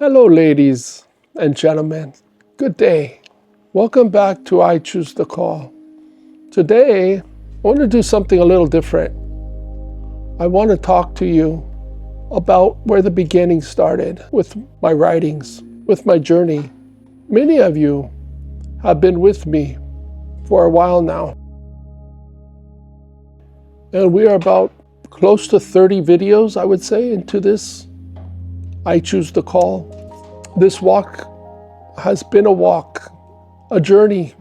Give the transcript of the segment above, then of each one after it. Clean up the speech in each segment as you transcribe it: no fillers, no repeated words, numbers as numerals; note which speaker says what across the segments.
Speaker 1: Hello, ladies and gentlemen. Good day. Welcome back to I Choose the Call. Today, I want to do something a little different. I want to talk to you about where the beginning started with my writings, with my journey. Many of you have been with me for a while now. And we are about close to 30 videos, I would say, into this I Choose the Call. This walk has been a walk, a journey.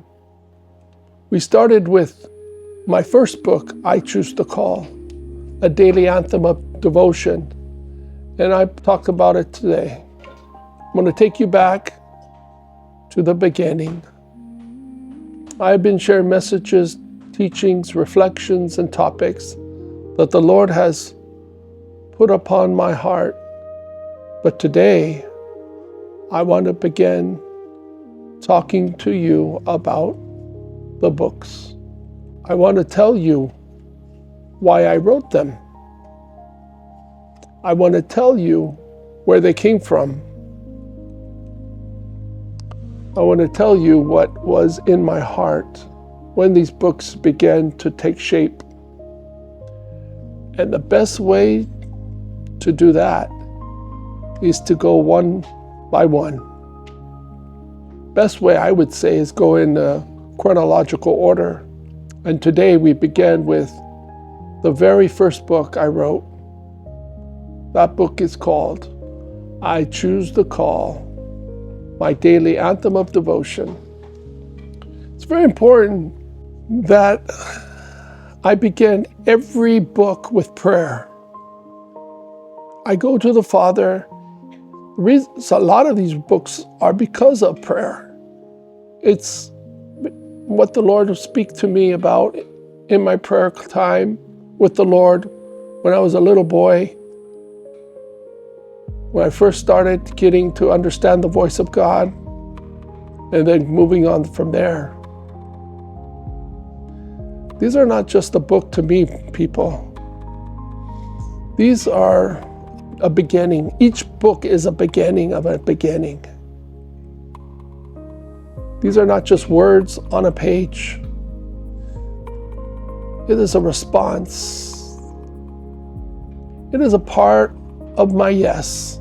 Speaker 1: We started with my first book, I Choose the Call, a daily anthem of devotion, and I talked about it today. I'm going to take you back to the beginning. I've been sharing messages, teachings, reflections, and topics that the Lord has put upon my heart. But today, I want to begin talking to you about the books. I want to tell you why I wrote them. I want to tell you where they came from. I want to tell you what was in my heart when these books began to take shape. And the best way to do that is to go one by one. Best way I would say is go in chronological order. And today we began with the very first book I wrote. That book is called I Choose the Call, my daily anthem of devotion. It's very important that I begin every book with prayer. I go to the Father. A lot of these books are because of prayer. It's what the Lord will speak to me about in my prayer time with the Lord when I was a little boy, when I first started getting to understand the voice of God, and then moving on from there. These are not just a book to me, people. These are a beginning. Each book is a beginning of a beginning. These are not just words on a page. It is a response. It is a part of my yes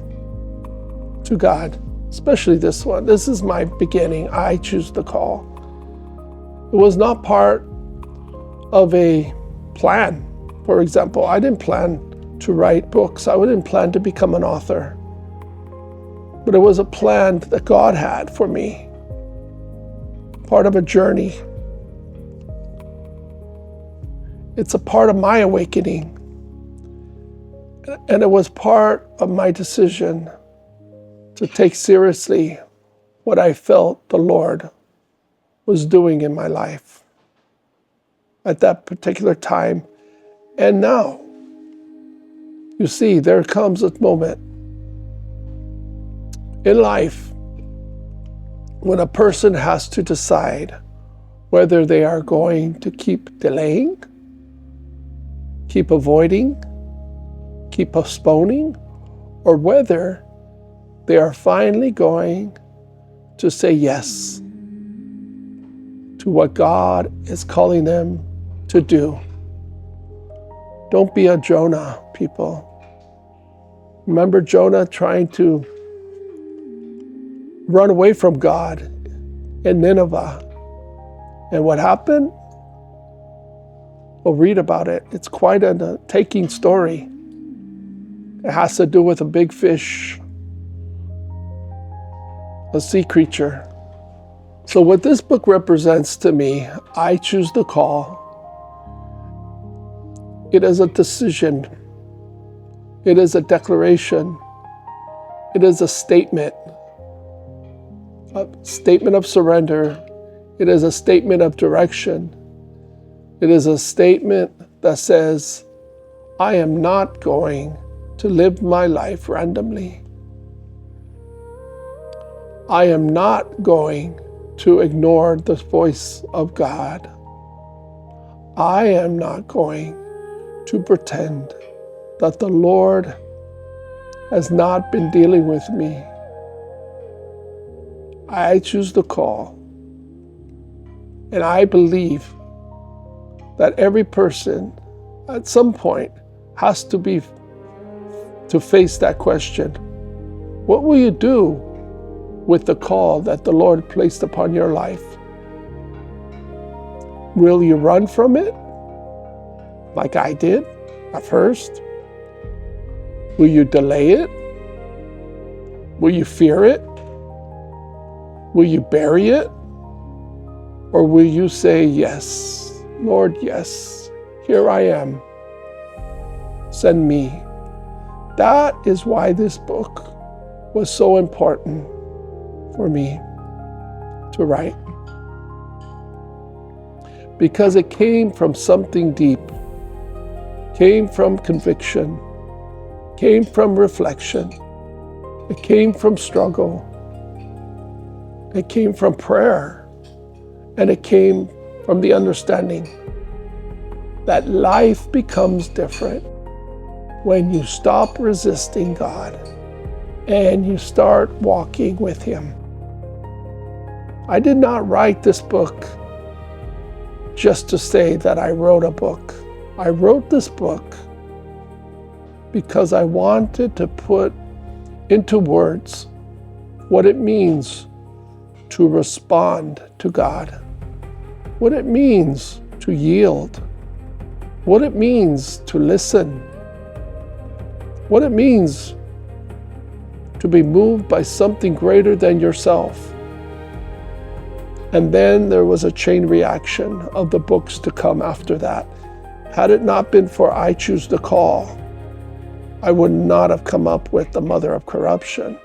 Speaker 1: to God, especially this one. This is my beginning. I choose the call. It was not part of a plan. For example, I didn't plan to write books. I didn't plan to become an author. But it was a plan that God had for me, part of a journey. It's a part of my awakening. And it was part of my decision to take seriously what I felt the Lord was doing in my life at that particular time and now. You see, there comes a moment in life when a person has to decide whether they are going to keep delaying, keep avoiding, keep postponing, or whether they are finally going to say yes to what God is calling them to do. Don't be a Jonah, people. Remember Jonah trying to run away from God in Nineveh. And what happened? Well, read about it. It's quite a taking story. It has to do with a big fish, a sea creature. So what this book represents to me, I Choose the Call. It is a decision. It is a declaration. It is a statement of surrender. It is a statement of direction. It is a statement that says, I am not going to live my life randomly. I am not going to ignore the voice of God. I am not going to pretend that the Lord has not been dealing with me I choose the call. And I believe that every person at some point has to face that question. What will you do with the call that the Lord placed upon your life? Will you run from it like I did at first? Will you delay it? Will you fear it? Will you bury it? Or will you say, yes, Lord, yes, here I am. Send me. That is why this book was so important for me to write. Because it came from something deep, came from conviction, came from reflection, it came from struggle, it came from prayer, and it came from the understanding that life becomes different when you stop resisting God and you start walking with Him. I did not write this book just to say that I wrote a book. I wrote this book because I wanted to put into words what it means to respond to God, what it means to yield, what it means to listen, what it means to be moved by something greater than yourself. And then there was a chain reaction of the books to come after that. Had it not been for I Choose the Call, I would not have come up with The Mother of Corruption.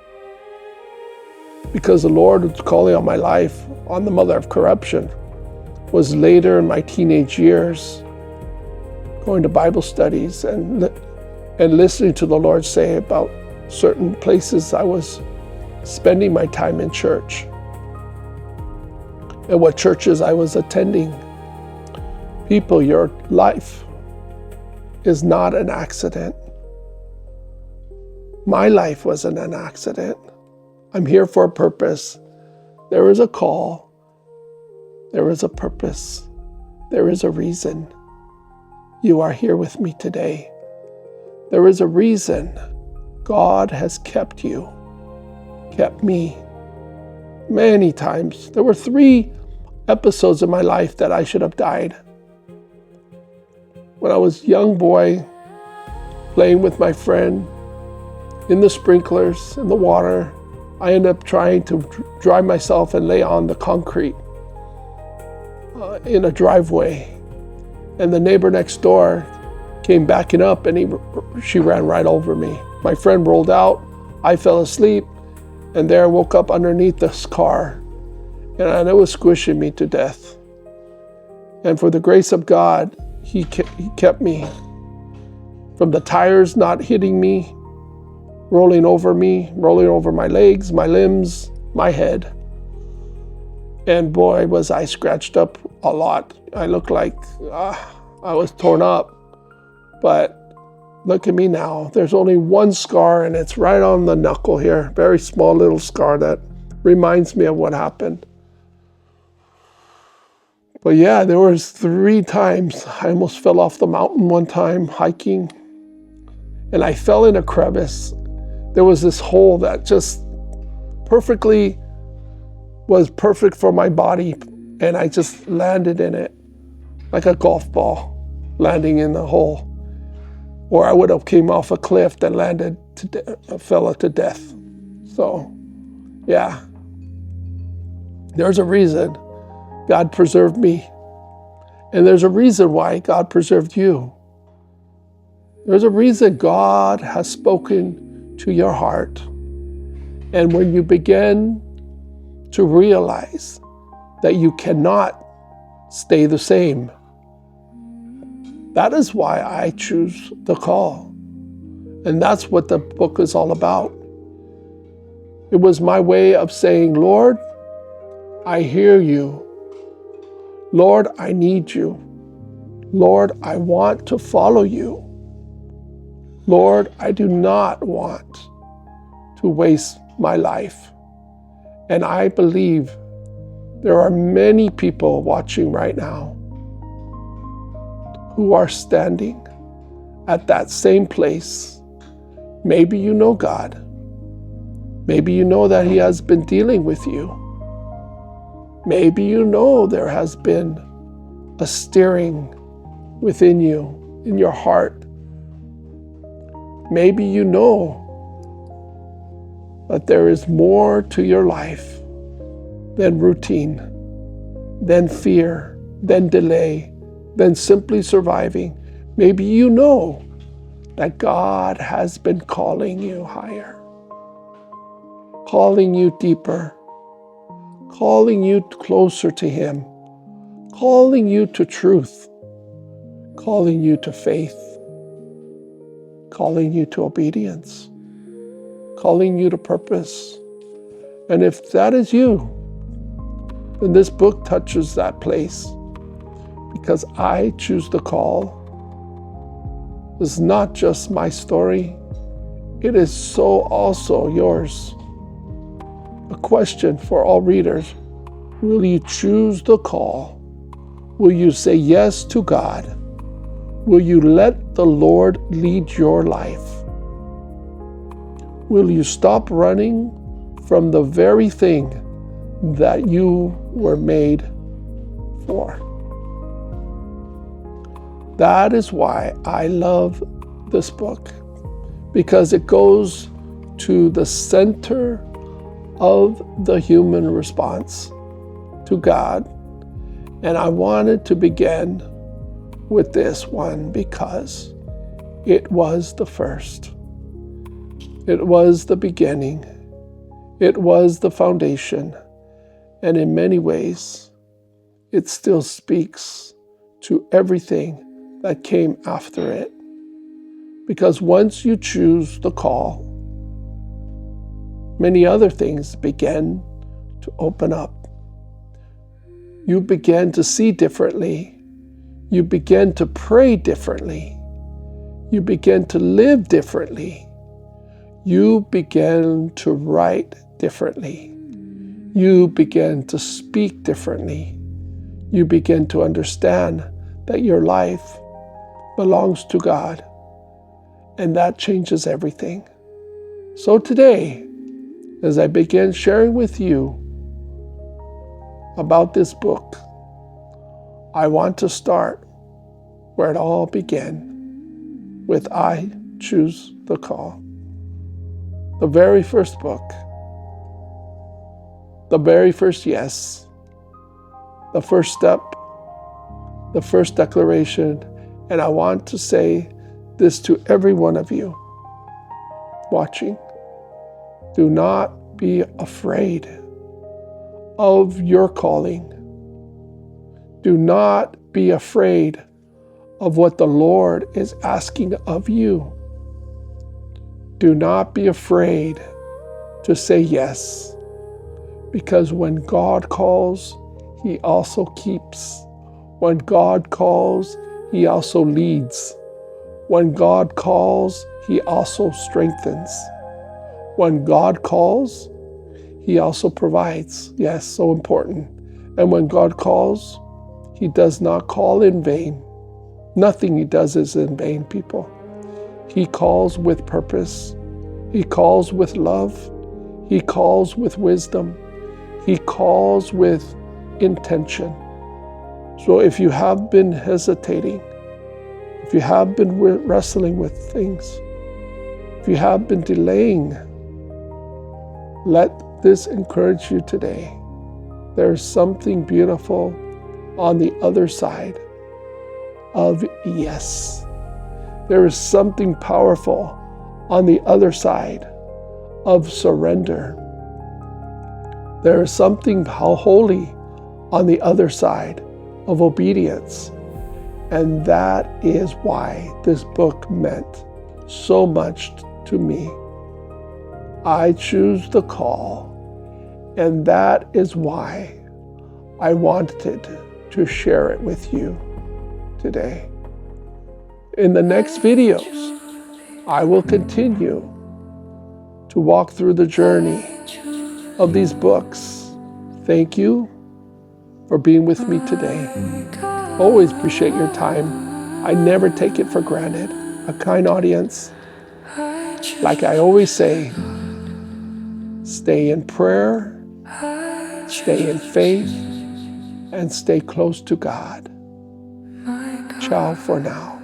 Speaker 1: Because the Lord's calling on my life on the mother of corruption was later in my teenage years, going to Bible studies and listening to the Lord say about certain places I was spending my time in church and what churches I was attending. People, your life is not an accident. My life wasn't an accident. I'm here for a purpose. There is a call. There is a purpose. There is a reason you are here with me today. There is a reason God has kept you, kept me many times. There were 3 episodes in my life that I should have died. When I was a young boy, playing with my friend in the sprinklers, in the water, I ended up trying to dry myself and lay on the concrete in a driveway. And the neighbor next door came backing up and she ran right over me. My friend rolled out, I fell asleep, and there I woke up underneath this car. And it was squishing me to death. And for the grace of God, He kept me from the tires not hitting me, rolling over my legs, my limbs, my head. And boy, was I scratched up a lot. I looked like I was torn up. But look at me now. There's only one scar, and it's right on the knuckle here. Very small little scar that reminds me of what happened. But yeah, there was 3 times I almost fell off the mountain one time hiking. And I fell in a crevice. There was this hole that just was perfect for my body. And I just landed in it like a golf ball landing in the hole. Or I would have came off a cliff and fell to death. So, yeah. There's a reason God preserved me. And there's a reason why God preserved you. There's a reason God has spoken to your heart. And when you begin to realize that you cannot stay the same, that is why I choose the call. And that's what the book is all about. It was my way of saying, Lord, I hear you. Lord, I need you. Lord, I want to follow you. Lord, I do not want to waste my life. And I believe there are many people watching right now who are standing at that same place. Maybe you know God. Maybe you know that He has been dealing with you. Maybe you know there has been a stirring within you, in your heart. Maybe you know that there is more to your life than routine, than fear, than delay, than simply surviving. Maybe you know that God has been calling you higher, calling you deeper, calling you closer to Him, calling you to truth, calling you to faith, calling you to obedience, calling you to purpose. And if that is you, then this book touches that place, because I choose the call. It's not just my story, it is so also yours. A question for all readers: will you choose the call? Will you say yes to God? Will you let the Lord lead your life? Will you stop running from the very thing that you were made for? That is why I love this book, because it goes to the center of the human response to God. And I wanted to begin with this one because it was the first. It was the beginning. It was the foundation. And in many ways, it still speaks to everything that came after it. Because once you choose the call, many other things began to open up. You began to see differently. You began to pray differently. You began to live differently. You began to write differently. You began to speak differently. You began to understand that your life belongs to God, and that changes everything. So today, as I begin sharing with you about this book, I want to start where it all began, with I Choose the Call. The very first book, the very first yes, the first step, the first declaration. And I want to say this to every one of you watching. Do not be afraid of your calling. Do not be afraid of what the Lord is asking of you. Do not be afraid to say yes, because when God calls, He also keeps. When God calls, He also leads. When God calls, He also strengthens. When God calls, He also provides. Yes, so important. And when God calls, He does not call in vain. Nothing He does is in vain, people. He calls with purpose. He calls with love. He calls with wisdom. He calls with intention. So if you have been hesitating, if you have been wrestling with things, if you have been delaying, let this encourage you today. There is something beautiful on the other side of yes. There is something powerful on the other side of surrender. There is something holy on the other side of obedience. And that is why this book meant so much to me. I choose the call, and that is why I wanted to share it with you today. In the next videos, I will continue to walk through the journey of these books. Thank you for being with me today. Always appreciate your time. I never take it for granted. A kind audience. Like I always say, stay in prayer, stay in faith, and stay close to God. Ciao for now.